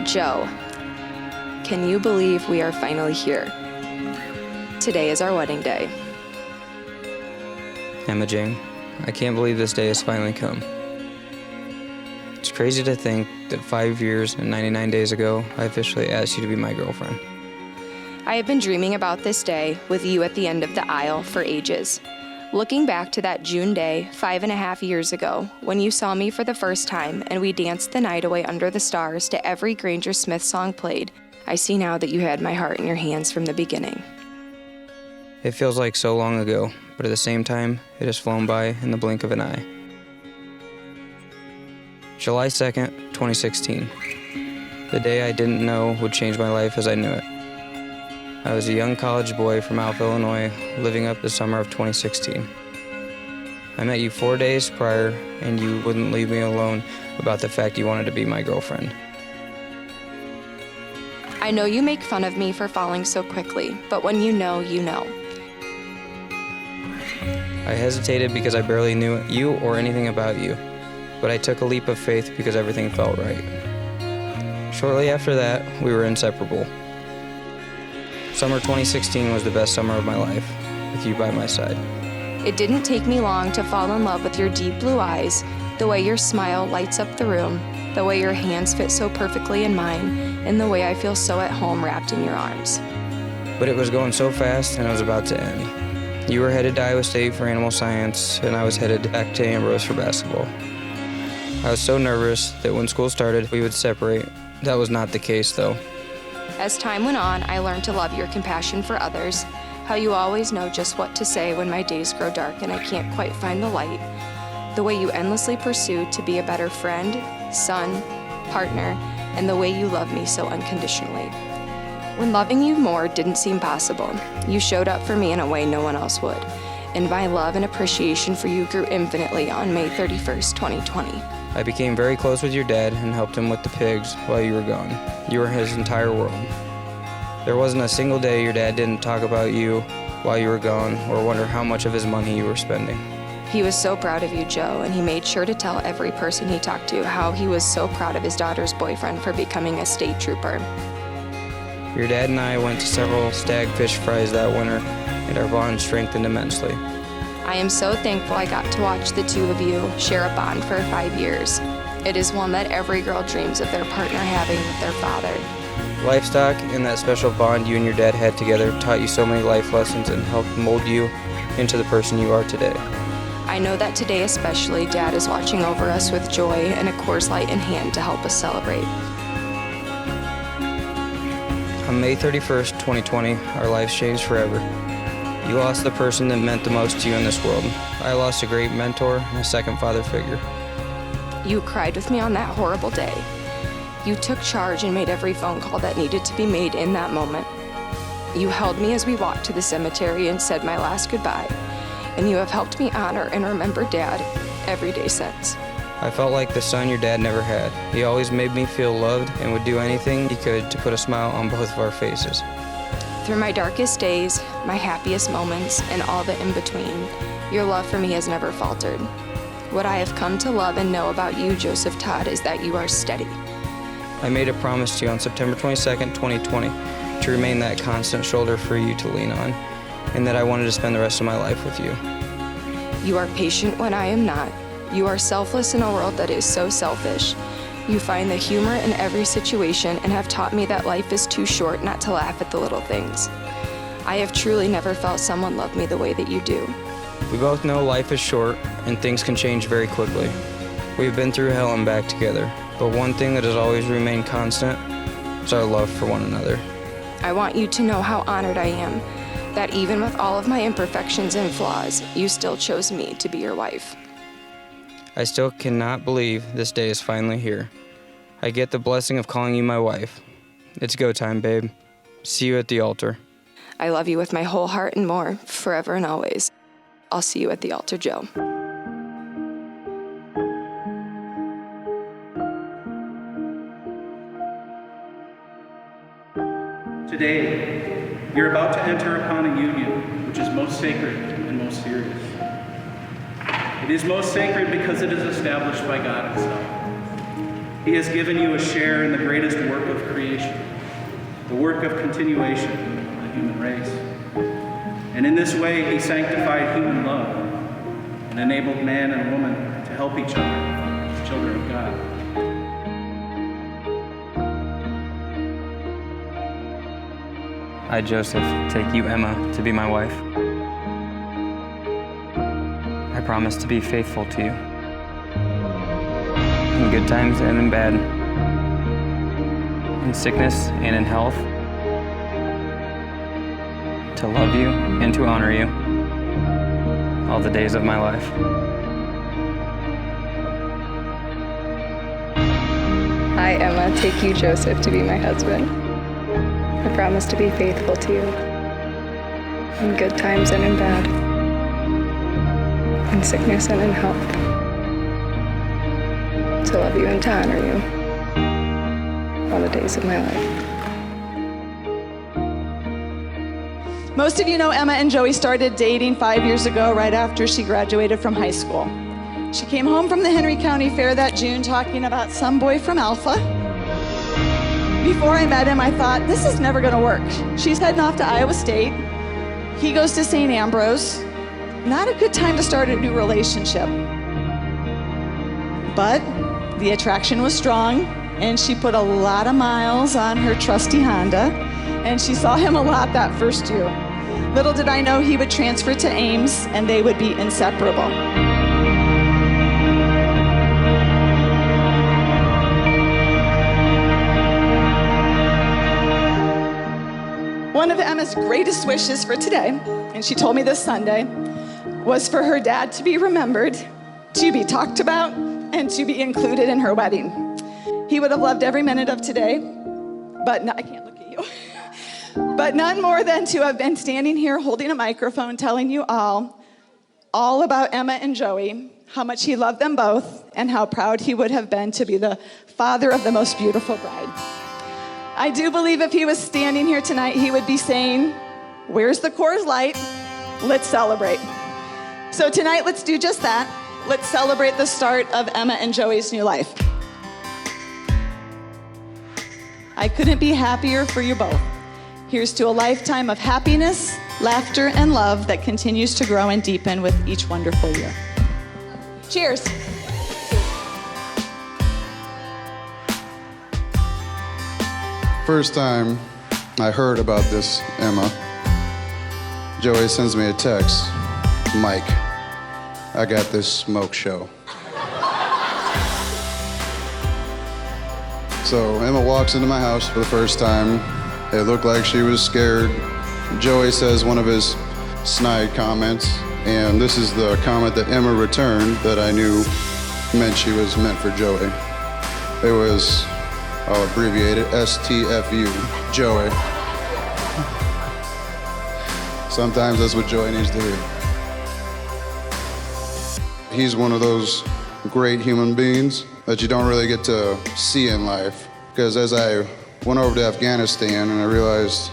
Joe, can you believe we are finally here? Today is our wedding day. Emma Jane, I can't believe this day has finally come. It's crazy to think that 5 years and 99 days ago, I officially asked you to be my girlfriend. I have been dreaming about this day with you at the end of the aisle for ages. Looking back to that June day 5.5 years ago, when you saw me for the first time and we danced the night away under the stars to every Granger Smith song played, I see now that you had my heart in your hands from the beginning. It feels like so long ago, but at the same time, it has flown by in the blink of an eye. July 2nd, 2016. The day I didn't know would change my life as I knew it. I was a young college boy from Alpha, Illinois, living up the summer of 2016. I met you 4 days prior, and you wouldn't leave me alone about the fact you wanted to be my girlfriend. I know you make fun of me for falling so quickly, but when you know, you know. I hesitated because I barely knew you or anything about you, but I took a leap of faith because everything felt right. Shortly after that, we were inseparable. Summer 2016 was the best summer of my life, with you by my side. It didn't take me long to fall in love with your deep blue eyes, the way your smile lights up the room, the way your hands fit so perfectly in mine, and the way I feel so at home wrapped in your arms. But it was going so fast and it was about to end. You were headed to Iowa State for animal science, and I was headed back to Ambrose for basketball. I was so nervous that when school started, we would separate. That was not the case, though. As time went on, I learned to love your compassion for others, how you always know just what to say when my days grow dark and I can't quite find the light, the way you endlessly pursue to be a better friend, son, partner, and the way you love me so unconditionally. When loving you more didn't seem possible, you showed up for me in a way no one else would, and my love and appreciation for you grew infinitely on May 31st, 2020. I became very close with your dad and helped him with the pigs while you were gone. You were his entire world. There wasn't a single day your dad didn't talk about you while you were gone or wonder how much of his money you were spending. He was so proud of you, Joe, and he made sure to tell every person he talked to how he was so proud of his daughter's boyfriend for becoming a state trooper. Your dad and I went to several stag fish fries that winter, and our bond strengthened immensely. I am so thankful I got to watch the two of you share a bond for 5 years. It is one that every girl dreams of their partner having with their father. Livestock and that special bond you and your dad had together taught you so many life lessons and helped mold you into the person you are today. I know that today especially, Dad is watching over us with joy and a Coors Light in hand to help us celebrate. On May 31st, 2020, our lives changed forever. You lost the person that meant the most to you in this world. I lost a great mentor and a second father figure. You cried with me on that horrible day. You took charge and made every phone call that needed to be made in that moment. You held me as we walked to the cemetery and said my last goodbye, and you have helped me honor and remember Dad every day since. I felt like the son your dad never had. He always made me feel loved and would do anything he could to put a smile on both of our faces. Through my darkest days, my happiest moments, and all the in-between, your love for me has never faltered. What I have come to love and know about you, Joseph Todd, is that you are steady. I made a promise to you on September 22nd, 2020, to remain that constant shoulder for you to lean on, and that I wanted to spend the rest of my life with you. You are patient when I am not. You are selfless in a world that is so selfish. You find the humor in every situation and have taught me that life is too short not to laugh at the little things. I have truly never felt someone love me the way that you do. We both know life is short and things can change very quickly. We've been through hell and back together, but one thing that has always remained constant is our love for one another. I want you to know how honored I am that even with all of my imperfections and flaws, you still chose me to be your wife. I still cannot believe this day is finally here. I get the blessing of calling you my wife. It's go time, babe. See you at the altar. I love you with my whole heart and more, forever and always. I'll see you at the altar, Joe. Today, you're about to enter upon a union which is most sacred and most serious. It is most sacred because it is established by God Himself. He has given you a share in the greatest work of creation, the work of continuation of the human race. And in this way, he sanctified human love and enabled man and woman to help each other as children of God. I, Joseph, take you, Emma, to be my wife. I promise to be faithful to you, in good times and in bad, in sickness and in health, to love you and to honor you all the days of my life. I, Emma, take you, Joseph, to be my husband. I promise to be faithful to you, in good times and in bad, in sickness and in health, to love you and to honor you all the days of my life. Most of you know Emma and Joey started dating 5 years ago, right after she graduated from high school. She came home from the Henry County Fair that June talking about some boy from Alpha. Before I met him, I thought, this is never gonna work. She's heading off to Iowa State. He goes to St. Ambrose. Not a good time to start a new relationship. But the attraction was strong, and she put a lot of miles on her trusty Honda, and she saw him a lot that first year. Little did I know he would transfer to Ames, and they would be inseparable. One of Emma's greatest wishes for today, and she told me this Sunday, was for her dad to be remembered, to be talked about, and to be included in her wedding. He would have loved every minute of today, but I can't look at you. But none more than to have been standing here holding a microphone telling you all about Emma and Joey, how much he loved them both, and how proud he would have been to be the father of the most beautiful bride. I do believe if he was standing here tonight, he would be saying, where's the Coors Light? Let's celebrate. So tonight, let's do just that. Let's celebrate the start of Emma and Joey's new life. I couldn't be happier for you both. Here's to a lifetime of happiness, laughter, and love that continues to grow and deepen with each wonderful year. Cheers. First time I heard about this, Emma, Joey sends me a text. Mike, I got this smoke show. So Emma walks into my house for the first time. It looked like she was scared. Joey says one of his snide comments, and this is the comment that Emma returned that I knew meant she was meant for Joey. It was, I'll abbreviate it, STFU, Joey. Sometimes that's what Joey needs to hear. He's one of those great human beings that you don't really get to see in life. Because as I went over to Afghanistan and I realized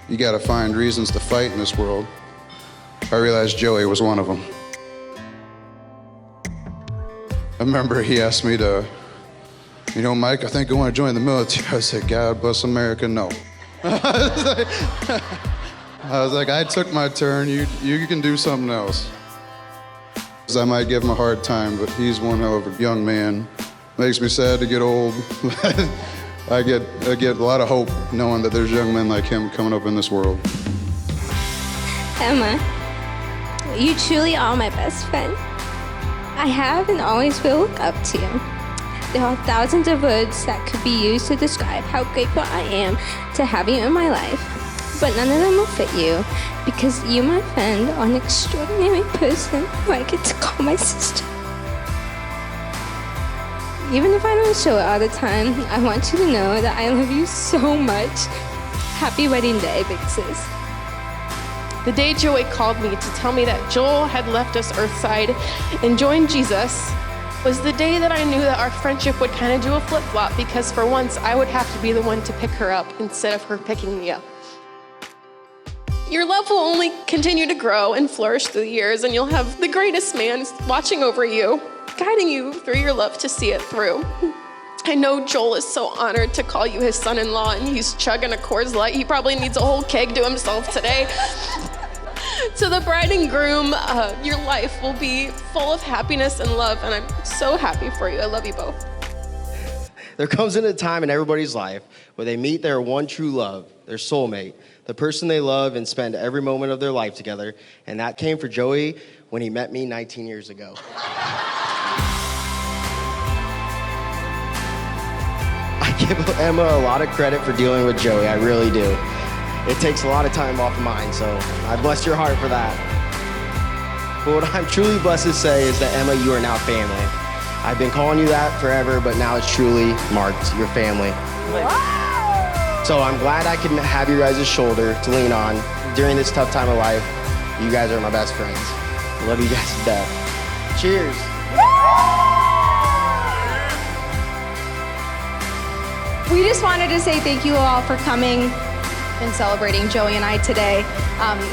you gotta find reasons to fight in this world, I realized Joey was one of them. I remember he asked me to, you know, Mike, I think I want to join the military. I said, God bless America, no. I was like, I took my turn, you can do something else. I might give him a hard time, but he's one hell of a young man. Makes me sad to get old. I get a lot of hope knowing that there's young men like him coming up in this world. Emma, you truly are my best friend. I have and always will look up to you. There are thousands of words that could be used to describe how grateful I am to have you in my life, but none of them will fit you because you, my friend, are an extraordinary person who I get to call my sister. Even if I don't show it all the time, I want you to know that I love you so much. Happy wedding day, big sis. The day Joey called me to tell me that Joel had left us Earthside and joined Jesus was the day that I knew that our friendship would kind of do a flip-flop, because for once I would have to be the one to pick her up instead of her picking me up. Your love will only continue to grow and flourish through the years, and you'll have the greatest man watching over you, guiding you through your love to see it through. I know Joel is so honored to call you his son-in-law, and he's chugging a Coors Light. He probably needs a whole keg to himself today. To the bride and groom, your life will be full of happiness and love, and I'm so happy for you. I love you both. There comes in a time in everybody's life where they meet their one true love, their soulmate, the person they love and spend every moment of their life together, and that came for Joey when he met me 19 years ago. I give Emma a lot of credit for dealing with Joey, I really do. It takes a lot of time off of mine, so I bless your heart for that. But what I'm truly blessed to say is that, Emma, you are now family. I've been calling you that forever, but now it's truly marked your family. Wow. So I'm glad I can have your guys' shoulder to lean on during this tough time of life. You guys are my best friends. I love you guys to death. Cheers. We just wanted to say thank you all for coming and celebrating Joey and I today.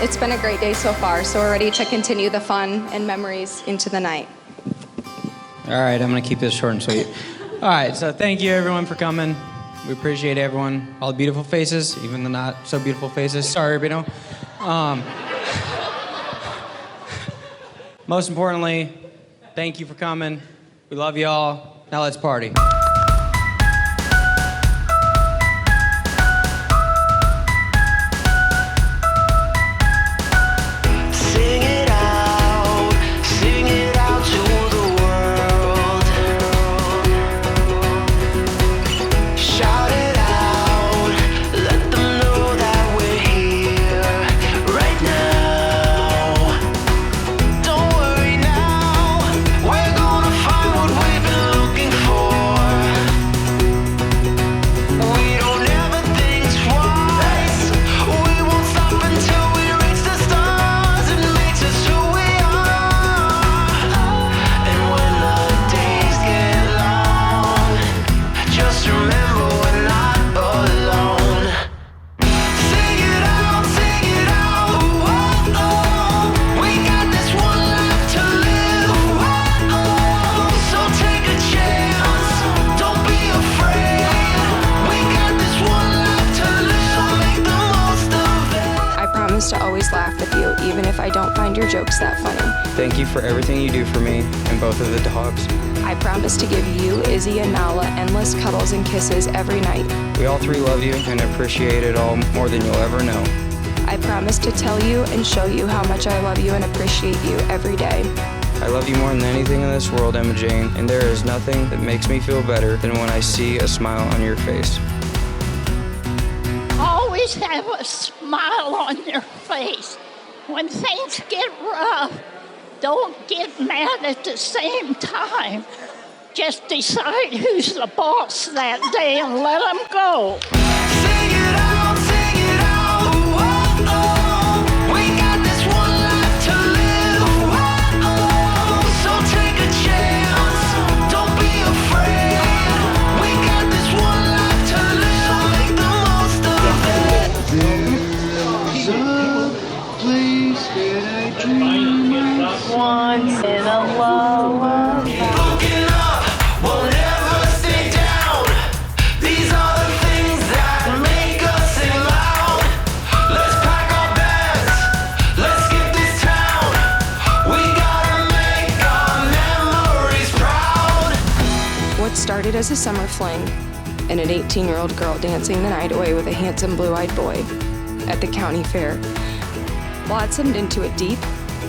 It's been a great day so far, so we're ready to continue the fun and memories into the night. All right, I'm going to keep this short and sweet. All right, so thank you, everyone, for coming. We appreciate everyone, all the beautiful faces, even the not so beautiful faces. Sorry, Urbino. Most importantly, thank you for coming. We love you all. Now let's party. To always laugh with you, even if I don't find your jokes that funny. Thank you for everything you do for me and both of the dogs. I promise to give you, Izzy, and Nala endless cuddles and kisses every night. We all three love you and appreciate it all more than you'll ever know. I promise to tell you and show you how much I love you and appreciate you every day. I love you more than anything in this world, Emma Jane, and there is nothing that makes me feel better than when I see a smile on your face. Always have a smile on your face. When things get rough, don't get mad at the same time. Just decide who's the boss that day and let them go. Sing it out, oh, oh. We got this one life to live, oh, oh. So take a chance, don't be afraid. We got this one life to live, so make the most of it. Please get a dream once in a while. Looking up, we'll never stay down. These are the things that make us sing loud. Let's pack our bags, let's skip this town. We gotta make our memories proud. What started as a summer fling and an 18-year-old girl dancing the night away with a handsome blue-eyed boy at the county fair blossomed into a deep,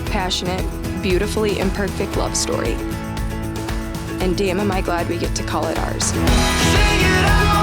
passionate, beautifully imperfect love story. And damn am I glad we get to call it ours. Sing it out.